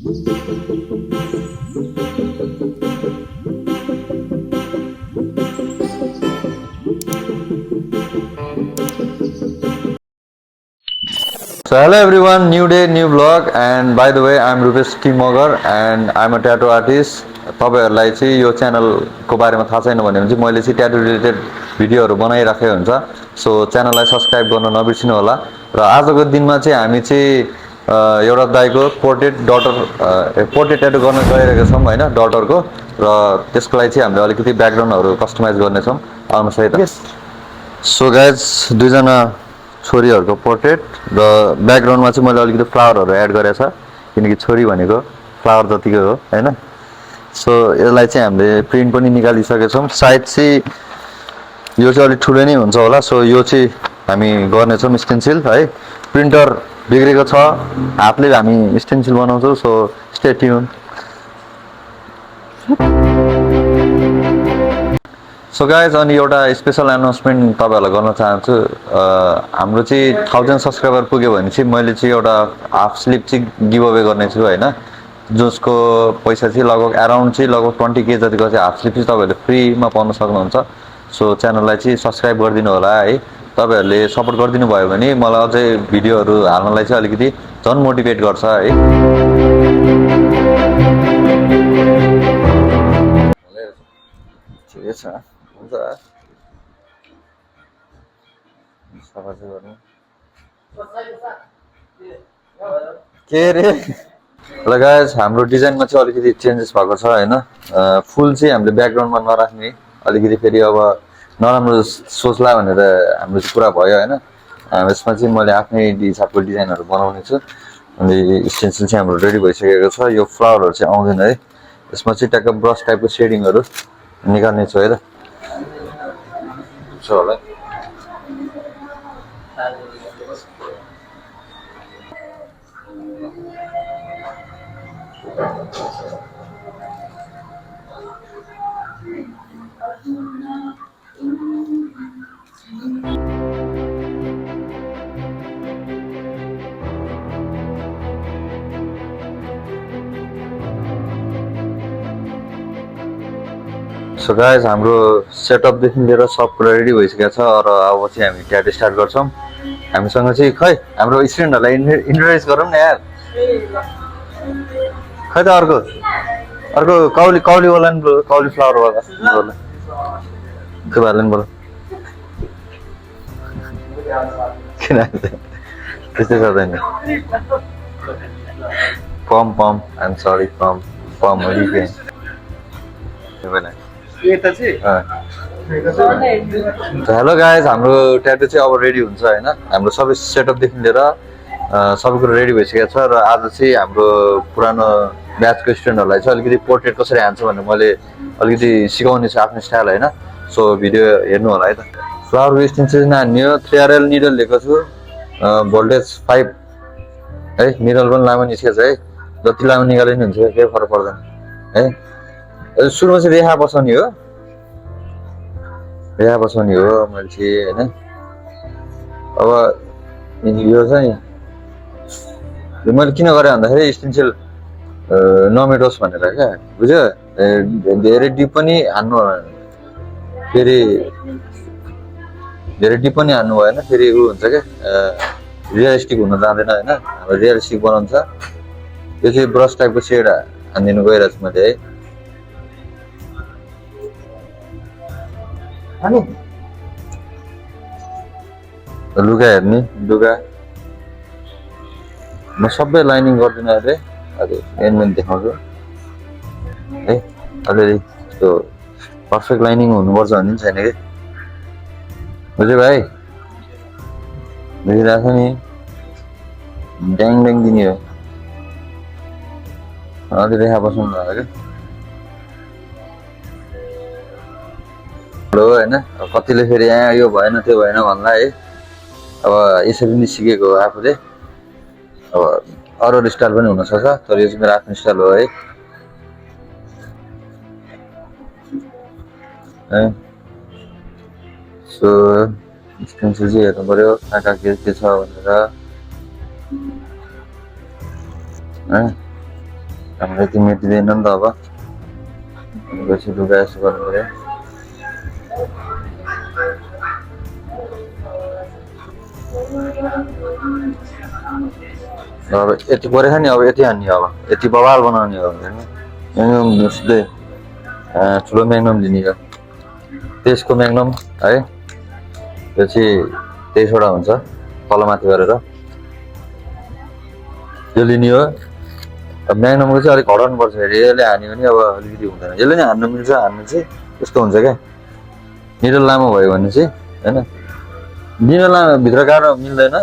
So hello everyone, new day, new vlog, and by the way, I'm Rupesh T. Mogar and I'm a tattoo artist. तपाईहरुलाई चाहिँ यो च्यानलको बारेमा थाहा छैन भने चाहिँ मैले चाहिँ ट्याटू रिलेटेड भिडियोहरु बनाइराखेको हुन्छ। सो च्यानललाई सब्स्क्राइब गर्न नबिर्सिनु होला। र आजको दिनमा चाहिँ हामी चाहिँ एउटा दाइको पोर्ट्रेट ट्याटू गर्न गइरहेका छौं हैन, डटरको। र त्यसको लागि चाहिँ हामीले अलिकति ब्याकग्राउन्डहरु कस्टमाइज गर्ने छौं। आउनुहोस् है त। सो गाइज, दुईजना छोरीहरुको पोर्ट्रेट र ब्याकग्राउन्डमा चाहिँ मैले अलिकति फ्लावरहरु एड गरेछ, किनकि छोरी भनेको फ्लावर जतिकै हो हैन। सो यसलाई चाहिँ हामीले प्रिन्ट पनि निकालिसकेका छौं। सायद चाहिँ यो चाहिँ अलि ठुलो नै हुन्छ होला। सो यो चाहिँ हामी गर्ने छौं स्टेन्सिल है। प्रिन्टर बिग्रेको छ, हातले हामी स्टेन्सिल बनाउँछौं। So stay tuned. So guys, अनि एउटा स्पेशल अनाउन्समेन्ट तपाईहरुलाई गर्न चाहन्छु। हाम्रो चाहिँ 1000 सब्स्क्राइबर पुग्यो भने चाहिँ मैले चाहिँ एउटा हाफ स्लिप चाहिँ गिभ अवे गर्ने छु हैन, जसको पैसा चाहिँ लगभग 20K जतिको चाहिँ हाफ स्लिप चाहिँ तपाईहरुले फ्रीमा पाउन सक्नुहुन्छ। सो च्यानललाई चाहिँ सब्स्क्राइब गरिदिनु होला है। तपाईहरुले सपोर्ट गरिदिनु भयो भने मलाई अझै भिडियोहरु हाल्नलाई चाहिँ अलिकति झन् मोटिभेट गर्छ है। ठिकै छ, हुन्छ सफा चाहिँ गर्नु के रे। ल गाइस, हाम्रो डिजाइनमा चाहिँ अलिकति चेन्जेस भएको छ हैन। फुल चाहिँ हामीले ब्याकग्राउन्डमा नराख्ने, अलिकति फेरि अब नराम्रो सोच्ला भनेर हाम्रो चाहिँ कुरा भयो हैन। यसमा चाहिँ मैले आफ्नै हिसाबको डिजाइनहरु बनाउने छु। अनि स्टेन्सिल चाहिँ हाम्रो रेडी भइसकेको छ। यो फ्लावरहरु चाहिँ आउँदैन है। यसमा चाहिँ टक्क ब्रश टाइपको शेडिङहरु निकाल्ने छु है त। छ होला। सो गाइज, हाम्रो सेटअपदेखि लिएर सब कुरा रेडी भइसकेको छ। र अब चाहिँ हामी ट्याटू स्टार्ट गर्छौं। हामीसँग चाहिँ खै हाम्रो स्टुडेन्टहरुलाई इन्ट्रोड्युस गरौँ न यार। खै त अर्को कौली वाला नि बोल, कौली फ्लावर वाला बोल। त्यो वाला नि बोल। किन त्यस्तै गर्दैन? पम आई एम सरी, पम के हेलो गाइज, हाम्रो ट्याटू चाहिँ अब रेडी हुन्छ हैन। हाम्रो सबै सेटअपदेखि लिएर सबै कुरा रेडी भइसकेको छ। र आज चाहिँ हाम्रो पुरानो ब्याचको स्टुडेन्टहरुलाई चाहिँ अलिकति पोर्ट्रेट कसरी हान्छ भनेर मैले अलिकति सिकाउने छु आफ्नो स्टाइल हैन। सो भिडियो हेर्नु होला है त। फ्लावर स्टेन्सिल हान्ने हो। 3RL निडल लिएको छु, भोल्टेज 5 है। निडल पनि लामो निस्केछ है, जति लामो निकाले नि हुन्छ, केही फरक पर्दैन है। सुरुमा चाहिँ रेखा बसाउने हो, मैले चाहिँ हैन। अब यो चाहिँ मैले किन गरेँ भन्दाखेरि स्टेन्सिल नमेटोस् भनेर क्या, बुझ्यो। धेरै डिप पनि हान्नु फेरि धेरै डिप पनि हान्नु भएन, फेरि उ हुन्छ क्या, रियलिस्टिक हुन जाँदैन हैन। हाम्रो रियलिस्टिक बनाउँछ। यो चाहिँ ब्रस टाइपको सेड हानिदिनु गइरहेको छु मैले है। लुगा हेर्ने, लुगा म सबै लाइनिङ गर्दिनँ अहिले, मेन देखाउँछु है। अलिअलि त्यो पर्फेक्ट लाइनिङ हुनुपर्छ भन्ने छैन कि, बुझ्यो भाइ? देखिरहेको छ नि, ड्याङ दिने हो। अलि रेखा बस्नु लाग्यो क्या होइन। कतिले फेरि यहाँ यो भएन त्यो भएन भन्ला है। अब यसरी नै सिकेको हो आफूले। अब अरू स्टाइल पनि हुनसक्छ, तर यो चाहिँ मेरो आफ्नो स्टाइल हो है। सो स्टेन्सिल चाहिँ हेर्नु पर्यो कहाँ के छ भनेर है। हामीले यति मेटिँदैन नि त अब बेसी लुगा यसो गर्नु पऱ्यो अब यति परेछ नि अब यति हान्ने अब यति बवाल बनाउने हो म्याग्नम सिधै ठुलो म्याग्नम लिने हो त्यसको म्याग्नम है त्यो चाहिँ 23वटा हुन्छ तलमाथि गरेर त्यो लिने हो अब म्याग्नमको चाहिँ अलिक हटाउनु पर्छ फेरि यसले हान्यो भने अब अलिकति हुँदैन यसले नै हान्नु मिल्छ हान्नु चाहिँ यस्तो हुन्छ क्या निडल लामो भयो भने चाहिँ होइन निडल लामो भित्र गाड्न मिल्दैन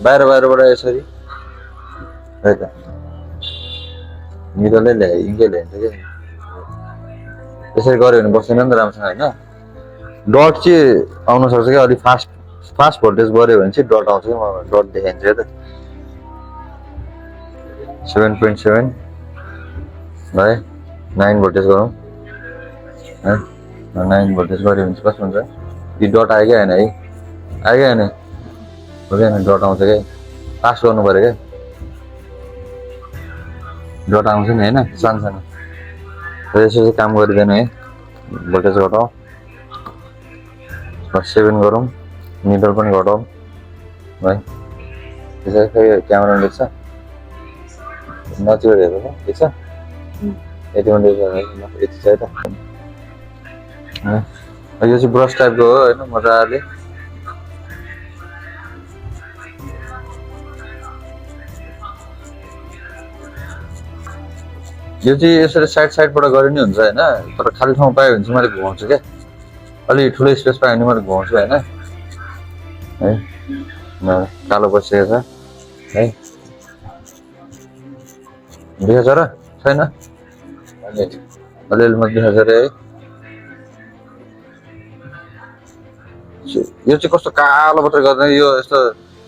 बाहिरबाट यसरी है त निडलै ल्याए इङ्कै ल्याइन्छ क्या यसरी गऱ्यो भने बस्दैन नि त राम्रोसँग होइन डट चाहिँ आउन सक्छ क्या अलिक फास्ट भोल्टेज गऱ्यो भने चाहिँ डट आउँछ क्या म डट देखाइन्छ क्या त 7.7 है 9 भोल्टेज गरौँ है 9 भोल्टेज गऱ्यो भने चाहिँ कस्तो हुन्छ यो डट आयो क्या होइन है आयो क्या होइन हो क्या डट आउँछ क्या फास्ट गर्नु पऱ्यो क्या डट आउँछ नि होइन सानो सानो यसो चाहिँ काम गरिँदैन है भोल्टेज घटाउँ 7 गरौँ निडल पनि घटाउँ है त्यसै खै क्यामेरा देख्छ नजिक हेर्नु देख्छ यति मात्रै यति छ है त यो चाहिँ ब्रस टाइपको हो होइन मजाले यो चाहिँ यसरी साइडबाट गरे नि हुन्छ होइन तर खाली ठाउँ पायो भने चाहिँ मैले घुमाउँछु क्या अलिक ठुलो स्पेस पायो भने मैले घुमाउँछु होइन है कालो बसिएको छ है देखाउँछ र छैन अलिअलि मात्रै देखाउँछ अरे है यो चाहिँ कस्तो कालो मात्रै गर्दैन यो यस्तो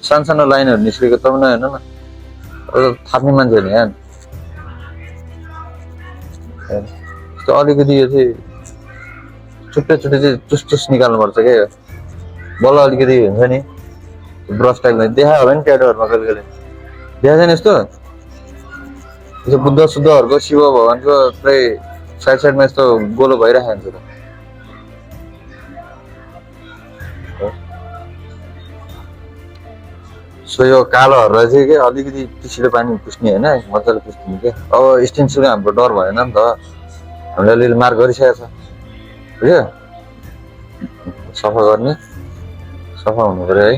सानो लाइनहरू निस्केको त पनि हेर्नु न थाप्ने मान्छे नि यहाँ यस्तो अलिकति यो चाहिँ छुट्टै चाहिँ चुस निकाल्नुपर्छ क्या यो बल्ल अलिकति हुन्छ नि ब्रस टाइपमा देखायो होला नि ट्याटोहरूमा कहिले कहिले देखाएको छैन यस्तो बुद्ध शुद्धहरूको शिव भगवानको पुरै साइडमा यस्तो गोलो भइरहेको हुन्छ त सो यो कालोहरूलाई चाहिँ के अलिकति टिसीले पानी पुस्ने होइन मजाले पुस्ने क्या अब स्टेन्सिलले हाम्रो डर भएन नि त हामीले अलिअलि मार्क गरिसकेको छ बुझ्यो सफा गर्ने सफा हुनु पऱ्यो है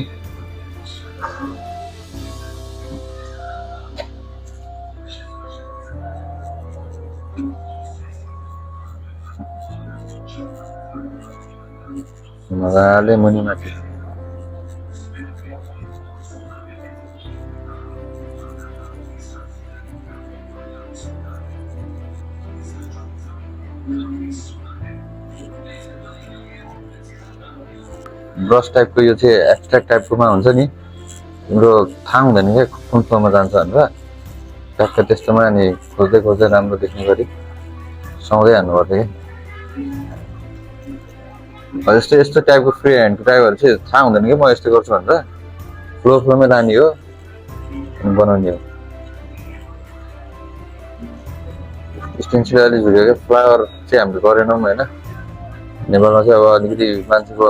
मजाले मुनि माथि ब्रस टाइपको यो चाहिँ एब्स्ट्र्याक्ट टाइपकोमा हुन्छ नि तिम्रो थाहा हुँदैन क्या कुन ठाउँमा जान्छ भनेर ट्याक्क त्यस्तोमा अनि खोज्दै राम्रो देख्ने गरी सुहाउँदै हान्नु पर्छ क्या यस्तो टाइपको फ्री ह्यान्ड टाइपहरू चाहिँ थाहा हुँदैन कि म यस्तो गर्छु भनेर फ्लोमै लाने हो अनि बनाउने हो स्टेन्सिल अलिक झुक्यो क्या फ्लावर चाहिँ हामीले गरेनौँ होइन नेपालमा चाहिँ अब अलिकति मान्छेको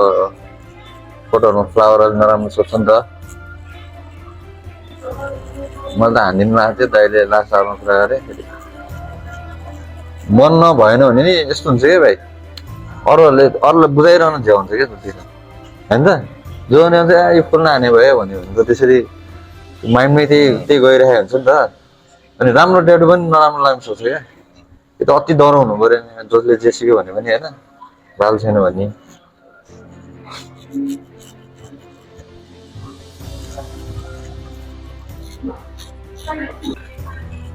फोटोहरूमा फ्लावर अलिक नराम्रो सोध्छ नि त मैले त हानिदिनु भएको थियो दाइले लास्ट आवरमा कुरा गरेँ मन नभएन भने नि यस्तो हुन्छ क्या भाइ अरूलाई बुझाइरहनु झ्याउ हुन्छ क्या त्यति होइन त जो भने चाहिँ यो फुल नहाने भयो भन्यो भने त त्यसरी माइन्डमै त्यही गइरहेको हुन्छ नि त अनि राम्रो ट्याटु पनि नराम्रो लाग्नु सक्छ क्या यो त अति डराउनु पऱ्यो नि जसले जे सिक्यो भने पनि होइन बाल छैन भने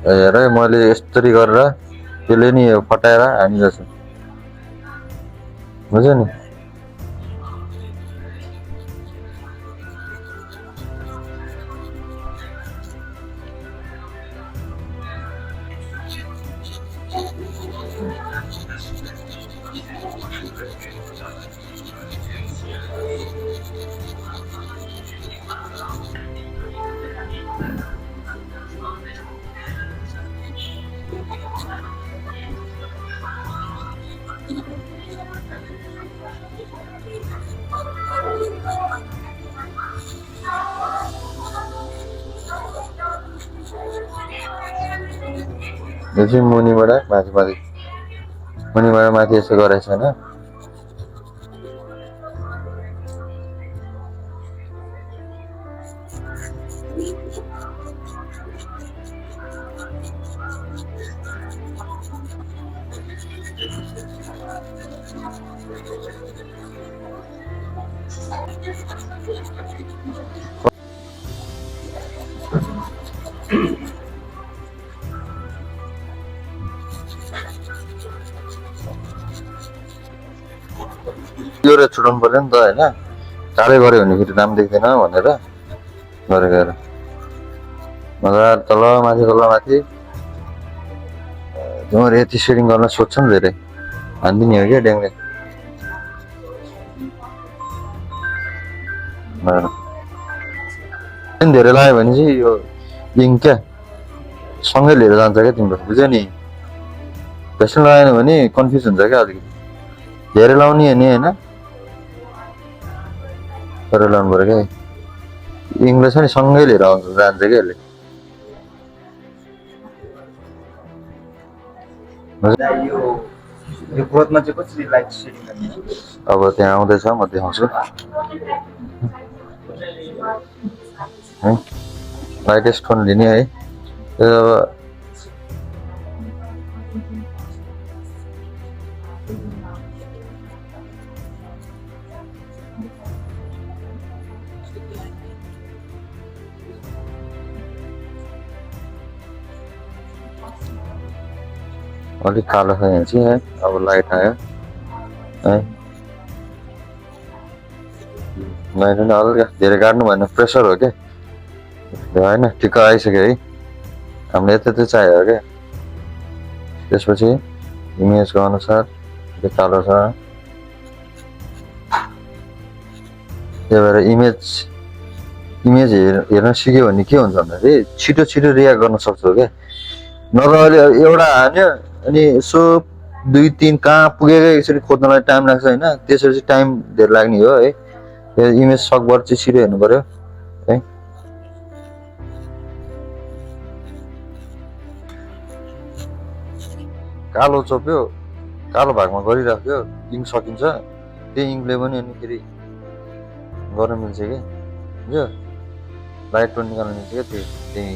हेर मैले यस्तरी गरेर त्यसले नि फटाएर हानिरहेछु बुझ्यो नि यो चाहिँ मुनिबाट माथि माथि मुनिबाट माथि यसो गरेको छैन यो रे छुटाउनु पर्यो नि त होइन टाढै गऱ्यो भने फेरि राम्रो देख्दैन भनेर गरेको हेर मजा तल माथि तिमीहरू यति सेडिङ गर्न सोध्छ नि धेरै हानिदिने हो क्या ड्याङले धेरै लाग्यो भने चाहिँ यो इङ क्या सँगै लिएर जान्छ क्या तिम्रो बुझ्यो नि भेस्टन लगाएन भने कन्फ्युज हुन्छ क्या अलिकति धेरै लाउने होइन तर लाउनु पऱ्यो क्या इङले छ नि सँगै लिएर आउँछ जान्छ क्या यसले अब त्यहाँ आउँदैछ म देखाउँछु लाइटेस्ट फोन लिने है अब अलिक कालो छ यहाँ चाहिँ है अब लाइट आयो है लाइट पनि हल्का धेरै गाड्नु भएन प्रेसर हो क्या होइन ठिक्क आइसक्यो है हामीले यति चाहियो क्या त्यसपछि इमेजको अनुसार त्यो कालो छ त्यही भएर इमेज हेर्न सिक्यो भने के हुन्छ भन्दाखेरि छिटो रियाक्ट गर्न सक्छौ क्या नत्र अहिले एउटा हान्यो अनि यसो 2-3 कहाँ पुगेको यसरी खोज्नलाई टाइम लाग्छ होइन त्यसरी चाहिँ टाइम धेरै लाग्ने हो है इमेज सकबाट चाहिँ छिटो हेर्नु पर्यो है कालो चोप्यो कालो भागमा गरिराख्यो इङ सकिन्छ त्यही इङले पनि अनि फेरि गर्न मिल्छ क्या बुझ्यो लाइट टोन निकाल्न मिल्छ क्या त्यही